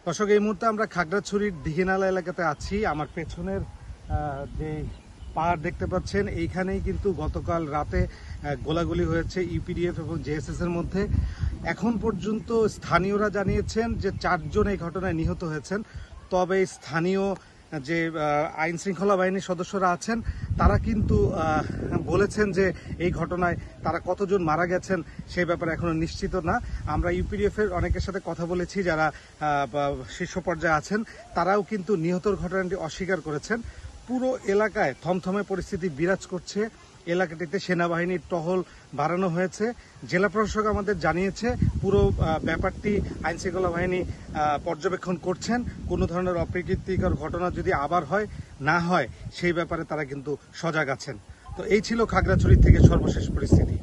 দর্শক, এই মুহূর্তে আমরা খাগড়াছড়ির দিঘিনালা এলাকাতে আছি। আমার পেছনের যে পাহাড় দেখতে পাচ্ছেন, এইখানেই কিন্তু গতকাল রাতে গোলাগুলি হয়েছে ইউপিডিএফ এবং জেএসএস এর মধ্যে। এখন পর্যন্ত স্থানীয়রা জানিয়েছেন যে 4 জন এই ঘটনায় নিহত হয়েছেন। তবে স্থানীয় যে আইন শৃঙ্খলা বাহিনীর সদস্যরা আছেন তারা কিন্তু বলেছেন যে এই ঘটনায় তারা কতজন মারা গেছেন সেই ব্যাপারে এখনো নিশ্চিত না। আমরা ইউপিডিএফ এর অনেকের সাথে কথা বলেছি যারা শীর্ষ পর্যায়ে আছেন, তারাও কিন্তু নিহতর ঘটনাটি অস্বীকার করেছেন। পুরো এলাকায় থমথমে পরিস্থিতি বিরাজ করছে। এলাকাটিতে সেনাবাহিনীর টহল বাড়ানো হয়েছে। জেলা প্রশাসক আমাদের জানিয়েছে পুরো ব্যাপারটি আইনশৃঙ্খলা বাহিনী পর্যবেক্ষণ করছেন। কোনো ধরনের অপ্রীতিকর ঘটনা যদি আবার না হয় সেই ব্যাপারে তারা কিন্তু সজাগ আছেন। তো এই ছিল খাগড়াছড়ি থেকে সর্বশেষ পরিস্থিতি।